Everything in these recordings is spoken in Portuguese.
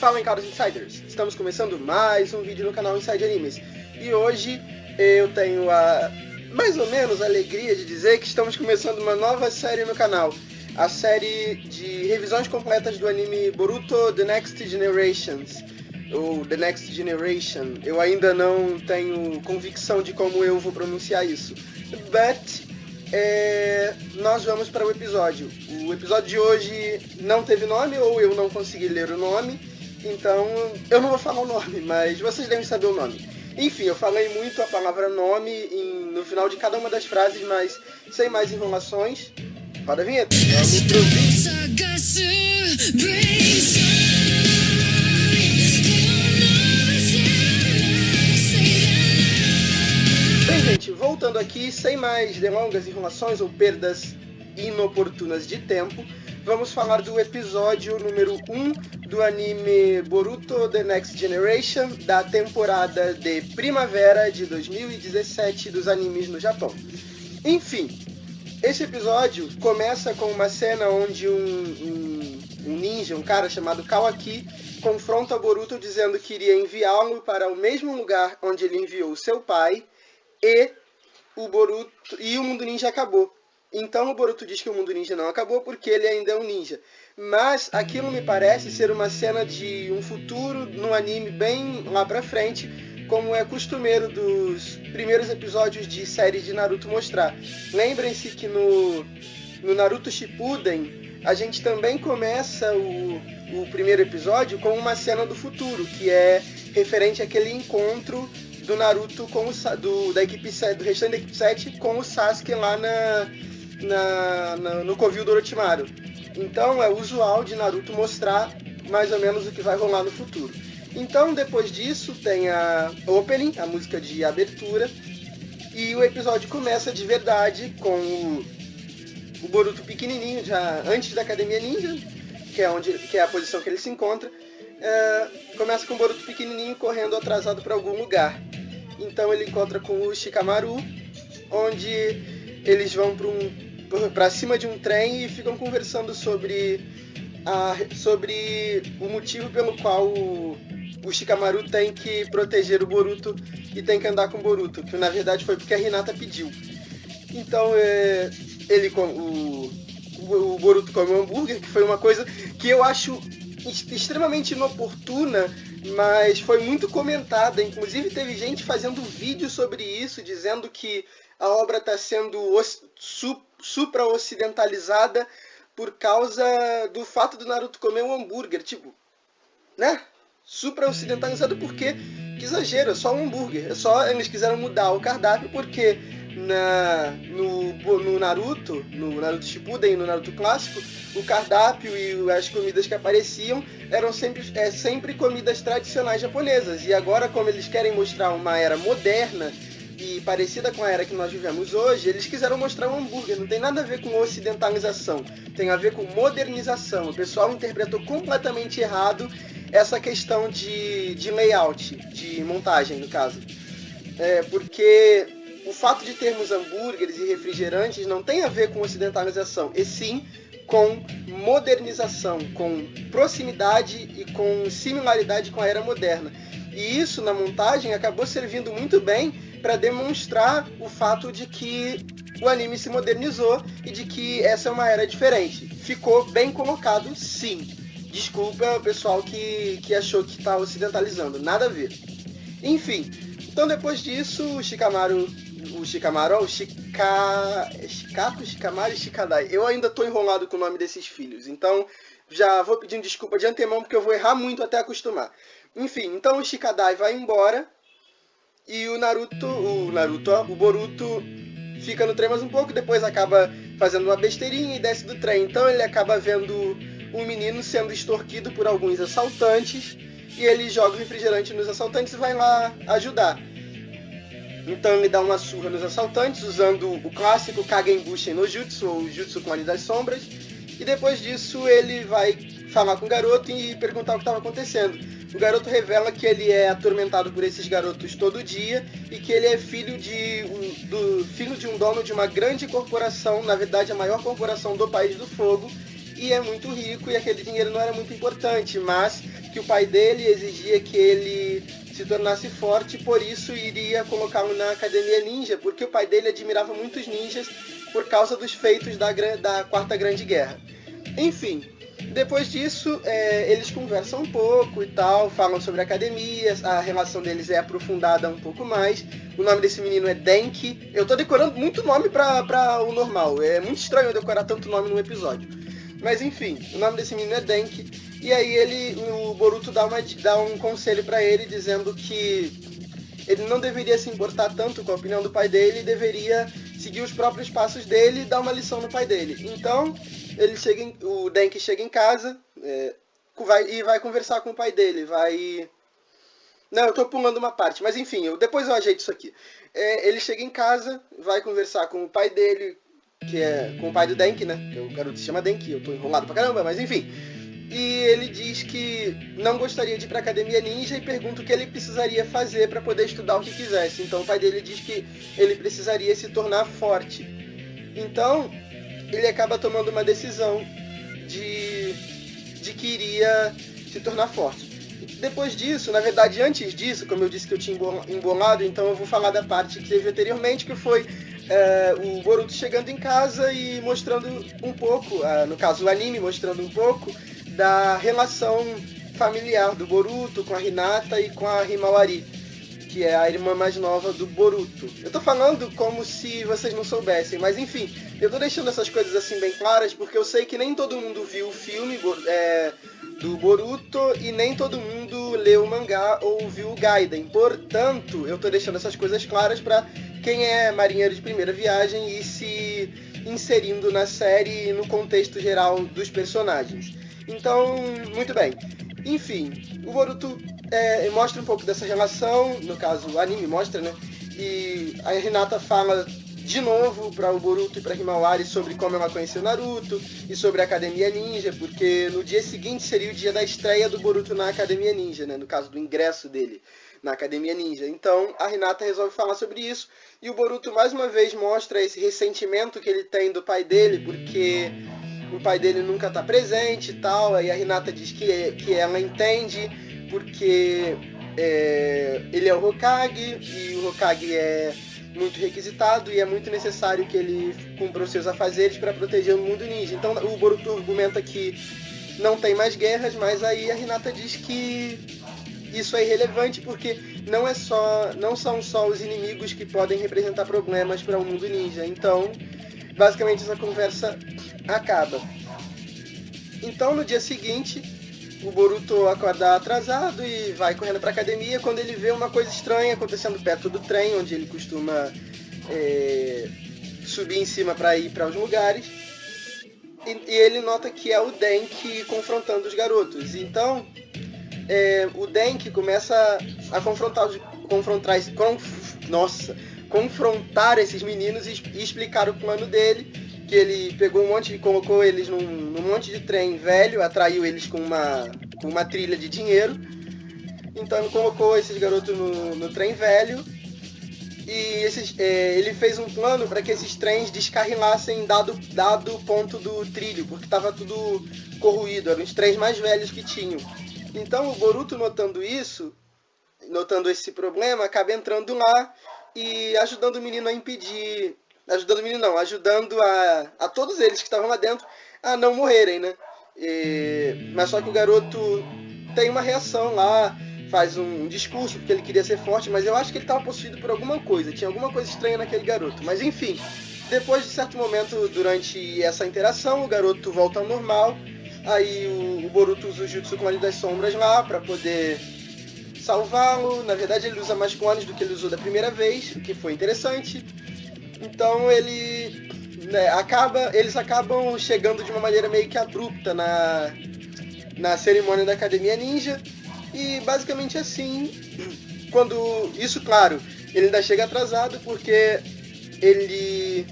Fala, caros Insiders! Estamos começando mais um vídeo no canal Inside Animes. E hoje eu tenho mais ou menos a alegria de dizer que estamos começando uma nova série no canal. A série de revisões completas do anime Boruto The Next Generations, ou The Next Generation. Eu ainda não tenho convicção de como eu vou pronunciar isso. Nós vamos para o episódio. O episódio de hoje não teve nome, ou eu não consegui ler o nome, então eu não vou falar o nome, mas vocês devem saber o nome. Enfim, eu falei muito a palavra nome no final de cada uma das frases, mas sem mais enrolações, roda a vinheta. Vamos pro vídeo. Bem, gente, voltando aqui, sem mais delongas, enrolações ou perdas inoportunas de tempo, vamos falar do episódio número 1 do anime Boruto The Next Generation, da temporada de primavera de 2017 dos animes no Japão. Enfim, esse episódio começa com uma cena onde um ninja, um cara chamado Kawaki, confronta Boruto dizendo que iria enviá-lo para o mesmo lugar onde ele enviou seu pai, e o mundo ninja acabou. Então o Boruto diz que o mundo ninja não acabou porque ele ainda é um ninja. Mas aquilo me parece ser uma cena de um futuro no anime bem lá pra frente, como é costumeiro dos primeiros episódios de série de Naruto mostrar. Lembrem-se que no Naruto Shippuden, a gente também começa o primeiro episódio com uma cena do futuro, que é referente àquele encontro do Naruto com do restante da equipe 7 com o Sasuke lá no covil do Orochimaru. Então é usual de Naruto mostrar mais ou menos o que vai rolar no futuro. Então depois disso tem a opening, a música de abertura, e o episódio começa de verdade com o Boruto pequenininho, já antes da Academia Ninja, que é a posição que ele se encontra. Começa com o Boruto pequenininho correndo atrasado para algum lugar. Então ele encontra com o Shikamaru, onde eles vão para cima de um trem e ficam conversando sobre o motivo pelo qual o Shikamaru tem que proteger o Boruto e tem que andar com o Boruto, que na verdade foi porque a Hinata pediu. Então o Boruto come um hambúrguer, que foi uma coisa que eu acho extremamente inoportuna, mas foi muito comentada. Inclusive teve gente fazendo vídeo sobre isso, dizendo que a obra está sendo supra-ocidentalizada por causa do fato do Naruto comer um hambúrguer. Tipo, né? Supra-ocidentalizado porque, que exagero, é só um hambúrguer. Eles quiseram mudar o cardápio porque no Naruto Shippuden e no Naruto clássico, o cardápio e as comidas que apareciam eram sempre comidas tradicionais japonesas. E agora, como eles querem mostrar uma era moderna e parecida com a era que nós vivemos hoje, eles quiseram mostrar um hambúrguer. Não tem nada a ver com ocidentalização, tem a ver com modernização. O pessoal interpretou completamente errado essa questão de layout, de montagem, no caso. Porque o fato de termos hambúrgueres e refrigerantes não tem a ver com ocidentalização, e sim com modernização, com proximidade e com similaridade com a era moderna. E isso na montagem acabou servindo muito bem para demonstrar o fato de que o anime se modernizou e de que essa é uma era diferente. Ficou bem colocado, sim. Desculpa o pessoal que achou que está ocidentalizando, nada a ver. Enfim, então depois disso o Shikamaru e Shikadai. Eu ainda estou enrolado com o nome desses filhos, então já vou pedindo desculpa de antemão porque eu vou errar muito até acostumar. Enfim, então o Shikadai vai embora e o Boruto fica no trem mais um pouco, depois acaba fazendo uma besteirinha e desce do trem. Então ele acaba vendo um menino sendo extorquido por alguns assaltantes e ele joga o refrigerante nos assaltantes e vai lá ajudar. Então ele dá uma surra nos assaltantes usando o clássico Kagenbushin no Jutsu, ou Jutsu com Ali das Sombras, e depois disso ele vai falar com o garoto e perguntar o que estava acontecendo. O garoto revela que ele é atormentado por esses garotos todo dia e que ele é filho de um dono de uma grande corporação, na verdade a maior corporação do País do Fogo, e é muito rico e aquele dinheiro não era muito importante, mas que o pai dele exigia que ele se tornasse forte, por isso iria colocá-lo na Academia Ninja, porque o pai dele admirava muitos ninjas por causa dos feitos da Quarta Grande Guerra. Enfim, depois disso, eles conversam um pouco e tal, falam sobre a academia, a relação deles é aprofundada um pouco mais. O nome desse menino é Denki. Eu tô decorando muito nome pra o normal, é muito estranho eu decorar tanto nome num episódio. Mas enfim, o nome desse menino é Denki, e aí o Boruto dá um conselho pra ele, dizendo que ele não deveria se importar tanto com a opinião do pai dele, deveria seguir os próprios passos dele e dar uma lição no pai dele. Então, o Denki chega em casa vai conversar com o pai dele, Não, eu tô pulando uma parte, mas enfim, depois eu ajeito isso aqui. Ele chega em casa, vai conversar com o pai dele, que é com o pai do Denki, né? Que o garoto se chama Denki, eu tô enrolado pra caramba, mas enfim. E ele diz que não gostaria de ir pra Academia Ninja e pergunta o que ele precisaria fazer para poder estudar o que quisesse. Então o pai dele diz que ele precisaria se tornar forte. Então ele acaba tomando uma decisão de que iria se tornar forte. Depois disso, na verdade antes disso, como eu disse que eu tinha embolado, então eu vou falar da parte que teve anteriormente, que foi o Boruto chegando em casa e mostrando um pouco, no caso o anime mostrando um pouco, da relação familiar do Boruto com a Hinata e com a Himawari, que é a irmã mais nova do Boruto. Eu tô falando como se vocês não soubessem, mas enfim, eu tô deixando essas coisas assim bem claras, porque eu sei que nem todo mundo viu o filme do Boruto e nem todo mundo leu o mangá ou viu o Gaiden. Portanto, eu tô deixando essas coisas claras para quem é marinheiro de primeira viagem e se inserindo na série e no contexto geral dos personagens. Então, muito bem. Enfim, o Boruto mostra um pouco dessa relação, no caso o anime mostra, né? E a Hinata fala de novo para o Boruto e para Himawari sobre como ela conheceu Naruto e sobre a Academia Ninja, porque no dia seguinte seria o dia da estreia do Boruto na Academia Ninja, né? No caso do ingresso dele na Academia Ninja. Então a Hinata resolve falar sobre isso e o Boruto mais uma vez mostra esse ressentimento que ele tem do pai dele, porque o pai dele nunca está presente e tal. Aí a Hinata diz que ela entende porque ele é o Hokage e o Hokage é muito requisitado e é muito necessário que ele cumpra os seus afazeres para proteger o mundo ninja. Então o Boruto argumenta que não tem mais guerras, mas aí a Hinata diz que isso é irrelevante porque não são só os inimigos que podem representar problemas para o mundo ninja. Então, basicamente essa conversa acaba. Então no dia seguinte, o Boruto acorda atrasado e vai correndo para a academia quando ele vê uma coisa estranha acontecendo perto do trem, onde ele costuma subir em cima para ir para os lugares. E ele nota que é o Denki confrontando os garotos. Então, o Denki começa a confrontar esses meninos e explicar o plano dele, que ele pegou colocou eles num monte de trem velho, atraiu eles com uma trilha de dinheiro. Então ele colocou esses garotos no trem velho e ele fez um plano para que esses trens descarrilassem dado ponto do trilho, porque estava tudo corroído, eram os trens mais velhos que tinham. Então o Boruto, notando esse problema, acaba entrando lá e ajudando o menino a impedir... Ajudando a todos eles que estavam lá dentro a não morrerem, né? Mas só que o garoto tem uma reação lá, faz um discurso porque ele queria ser forte, mas eu acho que ele estava possuído por alguma coisa, tinha alguma coisa estranha naquele garoto. Mas enfim, depois de certo momento, durante essa interação, o garoto volta ao normal, aí o Boruto usa o Jutsu Clone das Sombras lá para poder salvá-lo. Na verdade ele usa mais clones do que ele usou da primeira vez, o que foi interessante. Então eles acabam chegando de uma maneira meio que abrupta na cerimônia da Academia Ninja. E basicamente assim, claro, ele ainda chega atrasado porque ele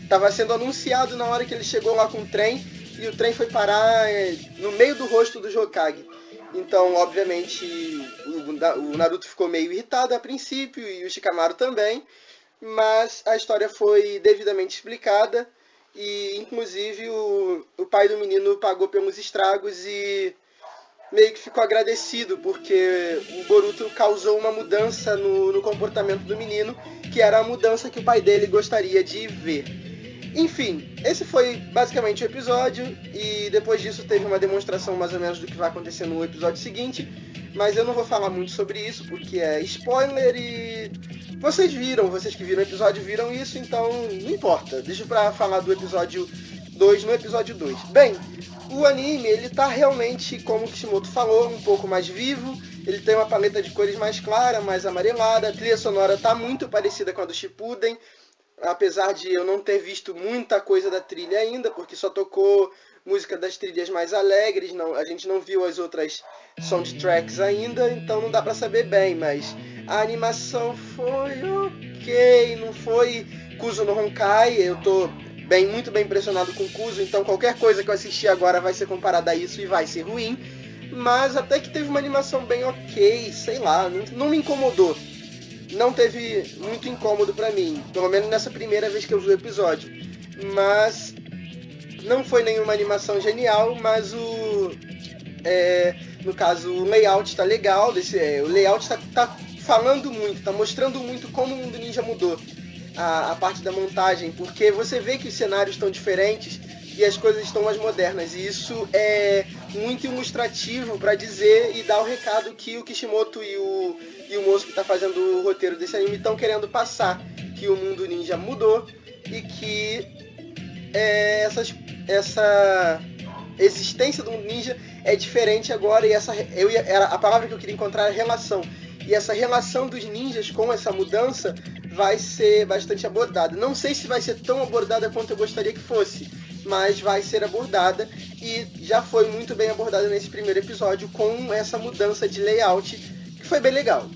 estava sendo anunciado na hora que ele chegou lá com o trem e o trem foi parar no meio do rosto do Hokage. Então, obviamente, o Naruto ficou meio irritado a princípio e o Shikamaru também. Mas a história foi devidamente explicada e inclusive o pai do menino pagou pelos estragos e meio que ficou agradecido, porque o Boruto causou uma mudança no comportamento do menino, que era a mudança que o pai dele gostaria de ver. Enfim, esse foi basicamente o episódio, e depois disso teve uma demonstração mais ou menos do que vai acontecer no episódio seguinte, mas eu não vou falar muito sobre isso, porque é spoiler e vocês que viram o episódio viram isso, então não importa. Deixa pra falar do episódio 2 no episódio 2. Bem, o anime, ele tá realmente, como o Kishimoto falou, um pouco mais vivo. Ele tem uma paleta de cores mais clara, mais amarelada. A trilha sonora tá muito parecida com a do Shippuden, apesar de eu não ter visto muita coisa da trilha ainda, porque só tocou música das trilhas mais alegres, a gente não viu as outras soundtracks ainda, então não dá pra saber bem, mas a animação foi ok, não foi Kuzo no Honkai. Eu tô muito bem impressionado com Kuzo, então qualquer coisa que eu assistir agora vai ser comparada a isso e vai ser ruim, mas até que teve uma animação bem ok, sei lá, não me incomodou. Não teve muito incômodo pra mim, pelo menos nessa primeira vez que eu vi o episódio. Mas não foi nenhuma animação genial, mas no caso, o layout tá legal. O layout tá falando muito, tá mostrando muito como o mundo ninja mudou. A parte da montagem, porque você vê que os cenários estão diferentes e as coisas estão mais modernas, e isso é muito ilustrativo para dizer e dar o recado que o Kishimoto e o moço que está fazendo o roteiro desse anime estão querendo passar, que o mundo ninja mudou e que essa existência do mundo ninja é diferente agora, e a palavra que eu queria encontrar é relação, e essa relação dos ninjas com essa mudança vai ser bastante abordada. Não sei se vai ser tão abordada quanto eu gostaria que fosse, mas vai ser abordada, e já foi muito bem abordada nesse primeiro episódio com essa mudança de layout, que foi bem legal.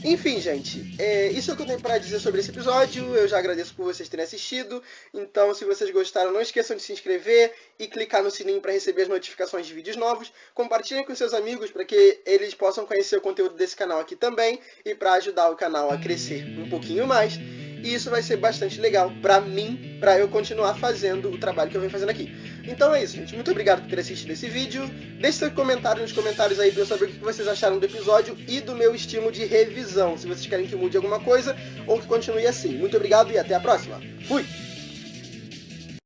Enfim, gente, isso é o que eu tenho para dizer sobre esse episódio. Eu já agradeço por vocês terem assistido. Então, se vocês gostaram, não esqueçam de se inscrever e clicar no sininho para receber as notificações de vídeos novos. Compartilhem com seus amigos para que eles possam conhecer o conteúdo desse canal aqui também, e para ajudar o canal a crescer um pouquinho mais. E isso vai ser bastante legal para mim, para eu continuar fazendo o trabalho que eu venho fazendo aqui. Então é isso, gente. Muito obrigado por ter assistido esse vídeo. Deixe seu comentário nos comentários aí para eu saber o que vocês acharam do episódio e do meu estilo de revisão. Se vocês querem que mude alguma coisa ou que continue assim. Muito obrigado e até a próxima. Fui!